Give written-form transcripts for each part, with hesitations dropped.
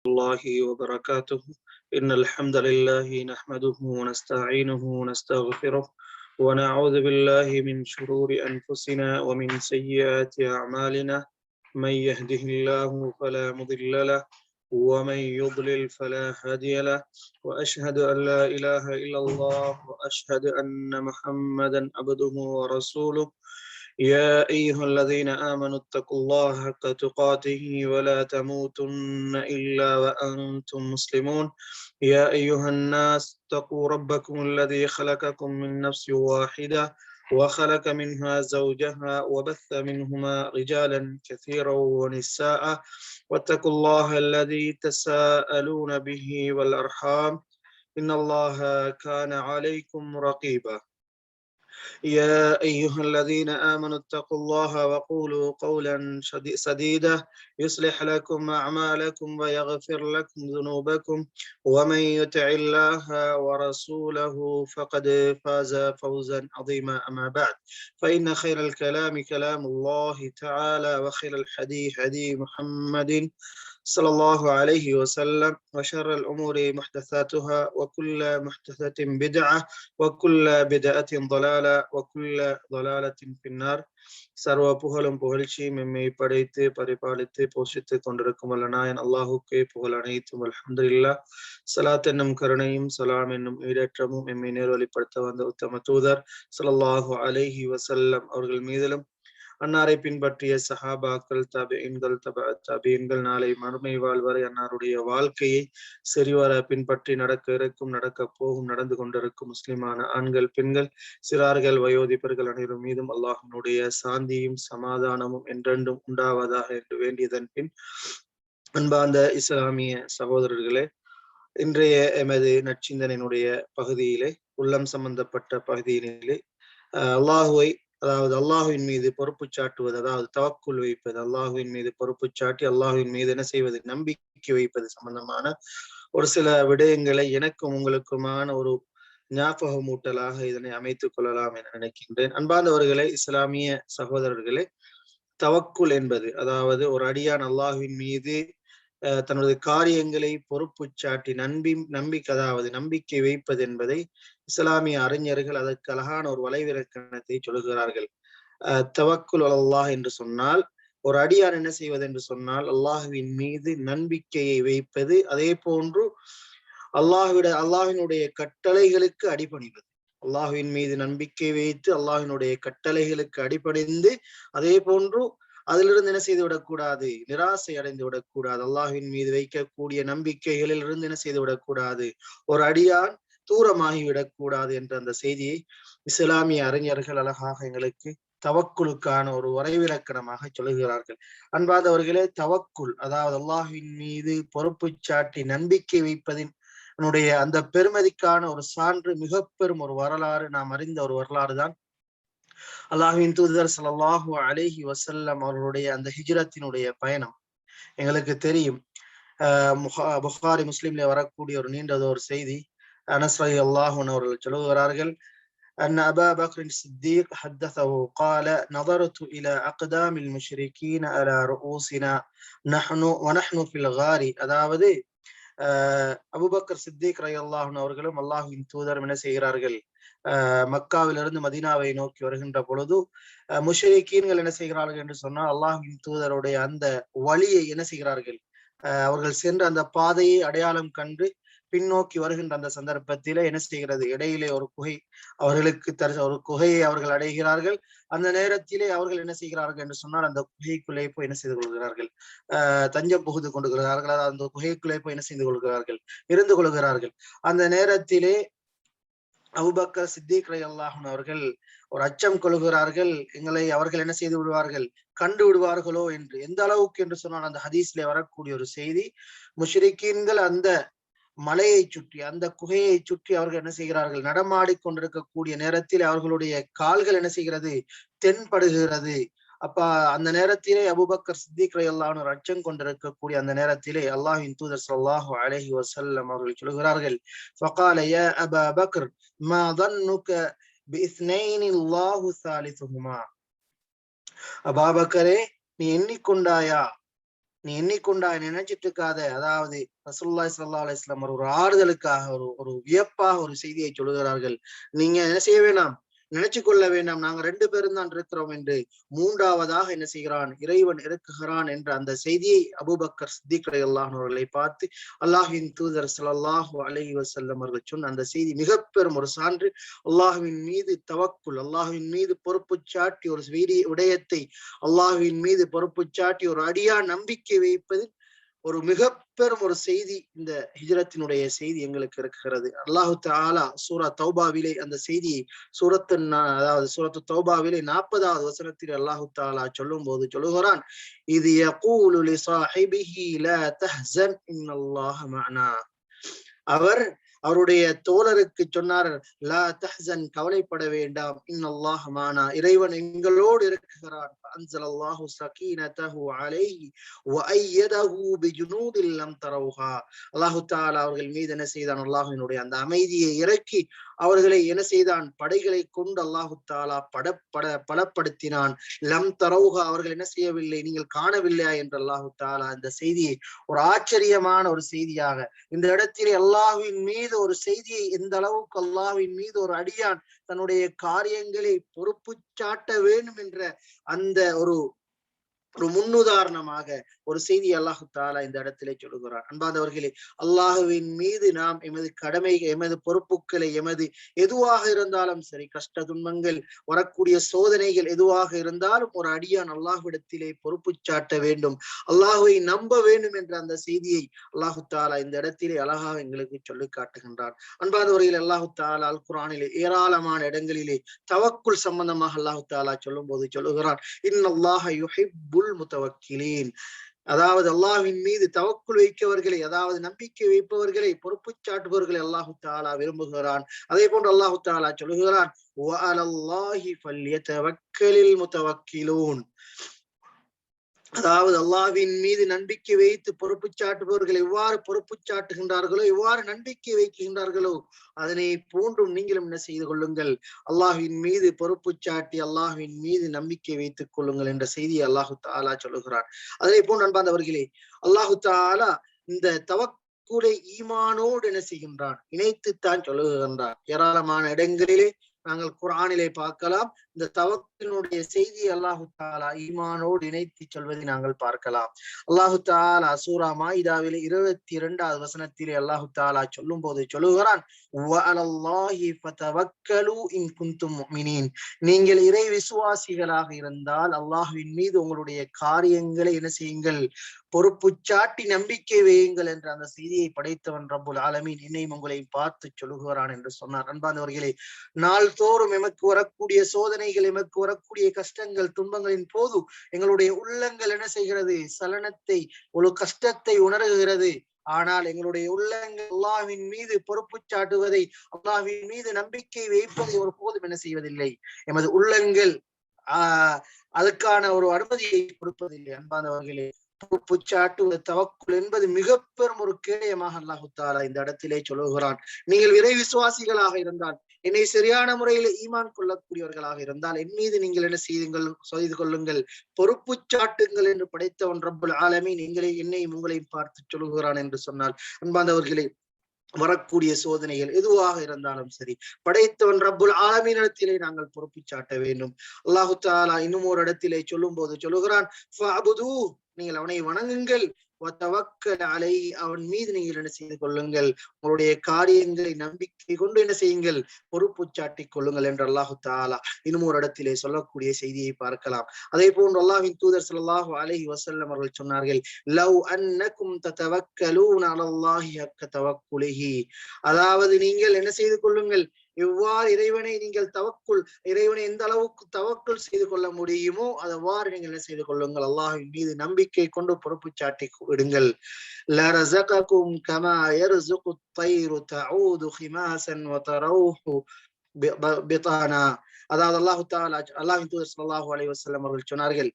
الله وبركاته. إن الحمد لله نحمده ونستعينه ونستغفره ونعوذ بالله من شرور أنفسنا ومن سيئات أعمالنا. من يهده الله فلا مضل له ومن يضلل فلا هادي له، وأشهد أن لا إله إلا الله وأشهد أن محمدا عبده ورسوله. يا أيها الذين آمنوا اتقوا الله حق تقاته ولا تموتن إلا وأنتم مسلمون. يا أيها الناس اتقوا ربكم الذي خلقكم من نفس واحدة وخلق منها زوجها وبث منهما رجالا كثيرا ونساء، واتقوا الله الذي تساءلون به والأرحام، إن الله كان عليكم رقيبا. يا أيها الذين آمنوا اتقوا الله وقولوا قولا سديدا يصلح لكم أعمالكم ويغفر لكم ذنوبكم، ومن يطع الله ورسوله فقد فاز فوزا عظيما. أما بعد، فإن خير الكلام كلام الله تعالى، وخير الحديث هدي محمد صلى الله عليه وسلم، وشر الأمور محدثاتها، وكل محدثة بدعة، وكل بدعة ضلالة، وكل ضلالة في النار. சர்வ புகழும் புகழ்ச்சியும் எம்மை படைத்து பரிபாலித்து போஷித்துக் கொண்டிருக்கும் அல்லநாயன் அல்லாஹுக்கே புகழ் அனைத்தும். அல்ஹம்துலில்லாஹ். சலாத் என்னும் கருணையும் சலாம் என்னும் ஈடேற்றமும் எம்மை நேர்வழிப்படுத்த வந்த உத்தம தூதர் ஸல்லல்லாஹு அலைஹி வஸல்லம் அவர்கள் மீதிலும், அன்னாரை பின்பற்றிய சஹாபாக்கள், தபீன்கள், தபீன்கள், நாளை மறுமை வாழ்வரை அன்னாருடைய வாழ்க்கையை சரிவர பின்பற்றி நடக்க இருக்கும், நடக்க போகும், நடந்து கொண்டிருக்கும் முஸ்லிமான ஆண்கள், பெண்கள், சிறார்கள், வயோதிபர்கள் அனைவரும் மீதும் அல்லாஹ்வினுடைய சாந்தியும் சமாதானமும் என்றென்றும் உண்டாவதாக என்று வேண்டியதன் பின், அன்பார்ந்த இஸ்லாமிய சகோதரர்களே, இன்றைய எமது நற்சிந்தனையினுடைய பகுதியிலே, உள்ளம் சம்பந்தப்பட்ட பகுதியிலே, அல்லாஹுவை, அதாவது அல்லாஹுவின் மீது பொறுப்பு சாட்டுவது, அதாவது தவக்குல் வைப்பது, அல்லாஹுவின் மீது பொறுப்பு சாட்டி அல்லாஹுவின் மீது என்ன செய்வது, நம்பிக்கை வைப்பது சம்பந்தமான ஒரு சில விடயங்களை எனக்கும் உங்களுக்குமான ஒரு ஞாபகமூட்டலாக இதனை அமைத்துக் கொள்ளலாம் என நினைக்கின்றேன். அன்பார்ந்தவர்களே, இஸ்லாமிய சகோதரர்களே, தவக்குல் என்பது, அதாவது ஒரு அடியான் அல்லாஹுவின் மீது தனது காரியங்களை பொறுப்பு சாட்டி அதாவது நம்பிக்கை வைப்பது என்பதை இஸ்லாமிய அறிஞர்கள் அதற்கு அழகான ஒரு வலைவிலக்கணத்தை சொல்கிறார்கள். தவக்குல் அல்லாஹ் என்று சொன்னால், ஒரு அடியான் என்ன செய்வது என்று சொன்னால், அல்லாஹுவின் மீது நம்பிக்கையை வைப்பது, அதே போன்று அல்லாஹினுடைய கட்டளைகளுக்கு அடிபணிவது. அல்லாஹுவின் மீது நம்பிக்கை வைத்து அல்லாஹினுடைய கட்டளைகளுக்கு அடிபணிந்து, அதே போன்று அதிலிருந்து என்ன செய்து விடக்கூடாது, நிராசை அடைந்து விடக்கூடாது. அல்லாஹ்வின் மீது வைக்கக்கூடிய நம்பிக்கைகளில் இருந்து என்ன செய்து விடக்கூடாது, ஒரு அடியான் தூரமாகி விடக்கூடாது என்ற அந்த செய்தியை இஸ்லாமிய அறிஞர்கள் அழகாக எங்களுக்கு தவக்குலுக்கான ஒரு வரைவிலக்கணமாக சொல்லுகிறார்கள். அன்பாதவர்களே, தவக்குல் அதாவது அல்லாஹ்வின் மீது பொறுப்பு சாட்டி நம்பிக்கை வைப்பதின் அந்த பெருமதிக்கான ஒரு சான்று, மிக பெரும் ஒரு வரலாறு, நாம் அறிந்த ஒரு வரலாறு தான் அல்லாஹ்வின் தூதர் ஸல்லல்லாஹு அலைஹி வஸல்லம் அவர்களுடைய அந்த ஹிஜ்ரத்தினுடைய பயணம். எங்களுக்கு தெரியும், புகாரி முஸ்லிம்ல வரக்கூடிய ஒரு நீண்டதொரு செய்தி. அனஸ் ரலியல்லாஹு அன்ஹு அவர்கள் சொல்லுகிறார்கள், أن أبا بكر الصديق حدثه قال نظرت إلى أقدام المشركين على رؤوسنا ونحن في الغار. அதாவது அபூபக்கர் சித்திக் ரலியல்லாஹு அன்ஹு அவர்களும் அல்லாஹ்வின் தூதர் என்ன செய்கிறார்கள், மக்காவிலிருந்து மதீனாவை நோக்கி வருகின்ற பொழுது முஷ்ரிக்கீன்கள் என்ன செய்கிறார்கள் என்று சொன்னால், அல்லாஹ்வின் தூதருடைய அந்த வழியை என்ன செய்கிறார்கள், அவர்கள் சென்ற அந்த பாதையை அடையாளம் கண்டு பின்னோக்கி வருகின்ற அந்த சந்தர்ப்பத்திலே என்ன செய்கிறது, இடையிலே ஒரு குகை அவர்களுக்கு ஒரு குகையை அவர்கள் அடைகிறார்கள். அந்த நேரத்திலே அவர்கள் என்ன செய்கிறார்கள் என்று சொன்னால், அந்த குகைக்குள்ளே போய் என்ன செய்து கொள்கிறார்கள், தஞ்சம் புகுந்து கொள்கிறார்கள். அந்த குகைக்குள்ளே போய் என்ன செய்து கொள்கிறார்கள், இருந்து கொள்கிறார்கள். அந்த நேரத்திலே அபூபக்கர் சித்திக் ரலியல்லாஹு அன்ஹு அவர்கள் ஒரு அச்சம் கொள்கிறார்கள், எங்களை அவர்கள் என்ன செய்து விடுவார்கள், கண்டு விடுவார்களோ என்று. எந்த அளவுக்கு என்று சொன்னால், அந்த ஹதீஸ்ல வரக்கூடிய ஒரு செய்தி, முஷ்ரிக்கீன்கள் அந்த மலையை சுற்றி, அந்த குகையை சுற்றி அவர்கள் என்ன செய்கிறார்கள், நடமாடி கொண்டிருக்கக்கூடிய நேரத்தில் அவர்களுடைய கால்கள் என்ன செய்கிறது, தென்படுகிறது. அப்ப அந்த நேரத்திலே அபூபக்கர் சித்திக் ரலியல்லாஹு அன்ஹு அச்சம் கொண்டிருக்கக்கூடிய அந்த நேரத்திலே அல்லாஹ்வின் தூதர் ஸல்லல்லாஹு அலைஹி வஸல்லம் அவர்கள் சொல்கிறார்கள், فقال يا أبا بكر ما ظنك باثنين الله ثالثهما. அபூபக்கரே, நீ எண்ணிக்கொண்டாயா, நீ எண்ணிக்கொண்டா நினைச்சிட்டு இருக்காத. அதாவது ரசூலுல்லாஹி ஸல்லல்லாஹு அலைஹி வஸல்லம் ஒரு ஆறுதலுக்காக ஒரு வியப்பாக ஒரு செய்தியை சொல்கிறார்கள். நீங்க என்ன செய்ய வேண்டாம், நினைச்சு கொள்ள வேண்டாம் நாங்க 2 பேரும் தான் இருக்கிறோம் என்று. மூன்றாவதாக என்ன செய்கிறான், இறைவன் இருக்குகிறான் என்ற அந்த செய்தியை அபூபக்கர் சித்திக் ரலியல்லாஹு அன்ஹு அவர்களை பார்த்து அல்லாஹ்வின் தூதர் ஸல்லல்லாஹு அலைஹி வஸல்லம் அவர்கள் சொன்ன அந்த செய்தி மிக பெரும் ஒரு சான்று. அல்லாஹ்வின் மீது தவக்குல், அல்லாஹ்வின் மீது பொறுப்பு சாட்டி ஒரு விடயத்தை அல்லாஹ்வின் மீது பொறுப்பு சாட்டி ஒரு அடியா நம்பிக்கை வைப்பது ஒரு மிக பெரும் ஒரு செய்தி. இந்த ஹிஜ்ரத்தினுடைய செய்தி எங்களுக்கு இருக்கிறது. அல்லாஹு தஆலா சூரா தௌபாவிலே அந்த செய்தியை அதாவது சூரத்து தௌபாவிலே 40வது வசனத்தில் அல்லாஹு தஆலா சொல்லும் போது சொல்லுகிறான், இது யகூலு லிஸாஹிபிஹி லா தஹ்ஸன் இன்னல்லாஹ மஅனா. அவருடைய தோழருக்கு சொன்னார், லா தஹ்ஸன், கவலைப்பட வேண்டாம், இன்னல்லாஹ மஅனா, இறைவன் எங்களோடு இருக்கிறான். அன்ஸலல்லாஹு ஸகீனதஹு அலைஹி வஅய்யதஹு பிஜுனூதில் லம் தரவுஹா. அல்லாஹ் தஆலா அவர்கள் மீது என்ன செய்தான், அல்லாஹ்வினுடைய அந்த அமைதியை இறக்கி அவர்களை என்ன செய்தான், படைகளை கொண்டு அல்லாஹ் தஆலா பலப்படுத்தினான். லம் தரவுஹா, அவர்கள் என்ன செய்யவில்லை, நீங்கள் காணவில்லையா என்று அல்லாஹ் தஆலா இந்த செய்தியை ஒரு ஆச்சரியமான ஒரு செய்தியாக இந்த இடத்திலே அல்லாஹ்வின் மீது ஒரு செய்தியை, எந்த அளவுக்கு அல்லாஹ்வின் மீது ஒரு அடியான் தன்னுடைய காரியங்களை பொறுப்பு சாட்ட வேண்டும் என்ற அந்த ஒரு முன்னுதாரணமாக ஒரு செய்தி அல்லாஹு தஆலா இந்த இடத்திலே சொல்லுகிறார். அன்பார்ந்தவர்களே, அல்லாஹுவின் மீது நாம் எமது கடமை, எமது பொறுப்புகளை, எமது எதுவாக இருந்தாலும் சரி, கஷ்ட துன்பங்கள், வரக்கூடிய சோதனைகள் எதுவாக இருந்தாலும் ஒரு அடியான் அல்லாஹ்விடத்திலே பொறுப்பு சாட்ட வேண்டும், அல்லாஹுவை நம்ப வேண்டும் என்ற அந்த செய்தியை அல்லாஹு தஆலா இந்த இடத்திலே அழகாக எங்களுக்கு சொல்லி காட்டுகின்றான். அன்பார்ந்தவர்களே, அல்லாஹு தஆலா அல் குர்ஆனிலே ஏராளமான இடங்களிலே தவக்குல் சம்பந்தமாக அல்லாஹு தஆலா சொல்லும் போது சொல்லுகிறான், இன்னல்லாஹ யுஹிப்புல் முத்தவக்கிலீன். அதாவது அல்லாஹ்வின் மீது தவக்குல் வைக்கவர்களை, அதாவது நம்பிக்கை வைப்பவர்களை, பொறுப்பு சாட்டுபவர்களை அல்லாஹு தஆலா விரும்புகிறான். அதே போன்று அல்லாஹு தஆலா சொல்லுகிறான், வஅலல்லாஹி ஃபல்யதவக்கலில் முத்தவக்கிலூன். அதாவது அல்லாஹ்வின் மீது நம்பிக்கை வைத்து பொறுப்பு சாட்டுபவர்கள் எவ்வாறு பொறுப்பு சாட்டுகின்றார்களோ, எவ்வாறு நம்பிக்கை வைக்கின்றார்களோ, அதனை போன்றும் நீங்களும் என்ன செய்து கொள்ளுங்கள், அல்லாஹ்வின் மீது பொறுப்பு சாட்டி அல்லாஹ்வின் மீது நம்பிக்கை வைத்துக் கொள்ளுங்கள் என்ற செய்தியை அல்லாஹு தஆலா சொல்லுகிறார். அதே போன்று அன்பார்ந்தவர்களே, அல்லாஹு தஆலா இந்த தவக்குலை ஈமானோடு என்ன செய்கின்றான், இணைத்துத்தான் சொல்லுகின்றான். ஏராளமான இடங்களிலே நாங்கள் குர்ஆனிலே பார்க்கலாம். இந்த தவக்கினுடைய செய்தி அல்லாஹு தஆலா ஈமானோடு இணைத்து சொல்வதை நாங்கள் பார்க்கலாம். அல்லாஹு தஆலா சூரா மாயிதாவிலே 22வது வசனத்திலே அல்லாஹு தஆலா சொல்லும் போது சொல்லுகிறான், வஅலல்லாஹி ஃபதவக்கலு இன் குன்தும் முஃமினீன். நீங்கள் இறை விசுவாசிகளாக இருந்தால் அல்லாஹ்வின் மீது உங்களுடைய காரியங்களை என்ன செய்யுங்கள், பொறுப்பு சாட்டி நம்பிக்கை வையுங்கள் என்ற அந்த செய்தியை படைத்தவன் ரப்புல் ஆலமீன் என்னையும் உங்களையும் பார்த்து சொல்லுகிறான் என்று சொன்னார். அன்பார்ந்தவர்களே, நாள்தோறும் எமக்கு வரக்கூடிய சோதனைகள், எமக்கு வரக்கூடிய கஷ்டங்கள், துன்பங்களின் போது எங்களுடைய உள்ளங்கள் என்ன செய்கிறது, சலனத்தை, ஒரு கஷ்டத்தை உணர்கிறது. ஆனால் எங்களுடைய உள்ளங்கள் அல்லாஹ்வின் மீது பொறுப்பு சாட்டுவதை, அல்லாஹ்வின் மீது நம்பிக்கை வைப்பதை ஒரு போதும் என்ன செய்வதில்லை. எமது உள்ளங்கள் அதற்கான ஒரு அனுமதியை கொடுப்பதில்லை. அன்பார்ந்தவர்களே, பொறுப்பு சாட்டுவது தவக்குல் என்பது மிக பெரும் ஒரு கேடயமாக அல்லாஹு தஆலா இந்த இடத்திலே சொல்லுகிறான். நீங்கள் இறை விசுவாசிகளாக இருந்தால், என்னை சரியான முறையில் ஈமான் கொள்ளக்கூடியவர்களாக இருந்தால், என் மீது நீங்கள் என்ன செய்து கொள்ளுங்கள், பொறுப்பு சாட்டுங்கள் என்று படைத்தவன் ரப்புல் ஆலமீன் என்னையும் உங்களையும் பார்த்து சொல்லுகிறான் என்று சொன்னால், அன்பார்ந்தவர்களே, வரக்கூடிய சோதனைகள் எதுவாக இருந்தாலும் சரி, படைத்தவன் ரப்புல் ஆலமீனிடத்திலே நாங்கள் பொறுப்பு சாட்ட வேண்டும். அல்லாஹு தஆலா இன்னும் ஒரு இடத்திலே சொல்லும் போது சொல்லுகிறான், ஃபஅபுது, நீங்கள் அவனை வணங்குங்கள், வதவக்கல் அலைஹி, அவன் மீது நீங்கள் என்ன செய்து கொள்ளுங்கள், உங்களுடைய காரியங்களை நம்பிக்கை கொண்டு என்ன செய்யுங்கள், பொறுப்பு சாட்டிக் கொள்ளுங்கள் என்று அல்லாஹு தஆலா இன்னும் ஒரு இடத்திலே சொல்லக்கூடிய செய்தியை பார்க்கலாம். அதே போன்று அல்லாஹ்வின் தூதர் ஸல்லல்லாஹு அலைஹி வஸல்லம் அவர்கள் சொன்னார்கள், லவ் அன்னக்கும் ததவக்கலூன அலல்லாஹி ஹக்க தவக்குலிஹி. அதாவது நீங்கள் என்ன செய்து கொள்ளுங்கள், எவ்வாறு இறைவனை நீங்கள் இறைவனை எந்த அளவுக்கு தவக்குல் செய்து கொள்ள முடியுமோ அவ்வாறு நீங்கள் என்ன செய்து கொள்ளுங்கள், அல்லாஹ்வின் மீது நம்பிக்கை கொண்டு பொறுப்பு சாட்டி விடுங்கள். லரஸககும் கமா யர்ஸுகு தைரு தஊது ஹிமாசன் வதரூஹு பிதானா. அதாவது அல்லாஹ் தஆலா, அல்லாஹ்வின் தூதர் ஸல்லல்லாஹு அலைஹி வஸல்லம் அவர்கள் சொன்னார்கள்,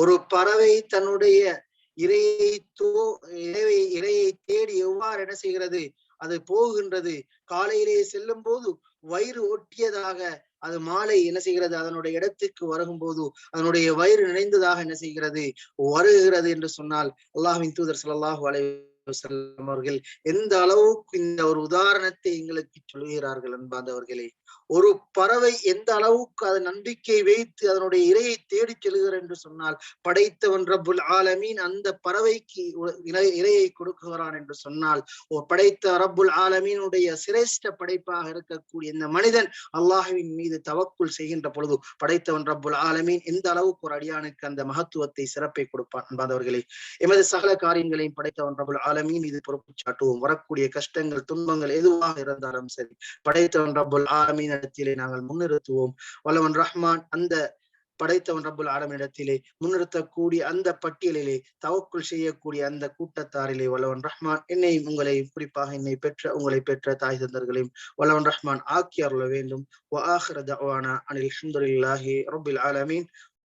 ஒரு பறவை தன்னுடைய இரையை தேடி எவ்வாறு என்ன செய்கிறது, அது போகின்றது, காலையிலே செல்லும் போது வயிறு ஒட்டியதாக அது மாலை என்ன செய்கிறது, அதனுடைய இடத்துக்கு வரும்போது அதனுடைய வயிறு நிறைந்ததாக என்ன செய்கிறது, வருகிறது என்று சொன்னால் அல்லாஹ்வின் தூதர் ஸல்லல்லாஹு அலைஹி வஸல்லம் அவர்கள் எந்த அளவுக்கு இந்த ஒரு உதாரணத்தை எங்களுக்கு சொல்கிறார்கள் அன்பார்ந்தவர்களே. ஒரு பறவை எந்த அளவுக்கு அது நம்பிக்கை வைத்து அதனுடைய இரையை தேடி செல்கிறது என்று சொன்னால், படைத்தவன் ரப்புல் ஆலமீன் அந்த பறவைக்கு இரையை கொடுக்குகிறான் என்று சொன்னால், படைத்த ரப்புல் ஆலமீனுடைய சிரேஷ்ட படைப்பாக இருக்கக்கூடிய இந்த மனிதன் அல்லாஹ்வின் மீது தவக்குல் செய்கின்ற பொழுது படைத்தவன் ரப்புல் ஆலமீன் எந்த அளவுக்கு ஒரு அடியானுக்கு அந்த மகத்துவத்தை சிறப்பை கொடுப்பான் அன்பார்ந்தவர்களே. எமது சகல காரியங்களையும் படைத்தவன் ரப்புல் ஆலமீன் இது பொறுப்பு சாட்டுவோம். வரக்கூடிய கஷ்டங்கள் துன்பங்கள் எதுவாக இருந்தாலும் சரி, படைத்தவன் ரப்புல் ஆலமீன் இடத்திலே நாங்கள் முன்னிறுத்துவோம். வல்லவன் ரஹ்மான் அந்த படைத்தவன் ரப்புல் ஆலமீனிடத்திலே முன்னிறுத்தக்கூடிய அந்த பட்டியலிலே தவக்குள் செய்யக்கூடிய அந்த கூட்டத்தாரிலே வல்லவன் ரஹ்மான் என்னையும் உங்களை, குறிப்பாக என்னை பெற்ற உங்களை பெற்ற தாய் தந்தர்களையும் வல்லவன் ரஹ்மான் ஆக்கி அருள வேண்டும். வ ஆகிரு தஅவானா அனில் ஹம்துலில்லாஹி ரப்பில் ஆலமீன்.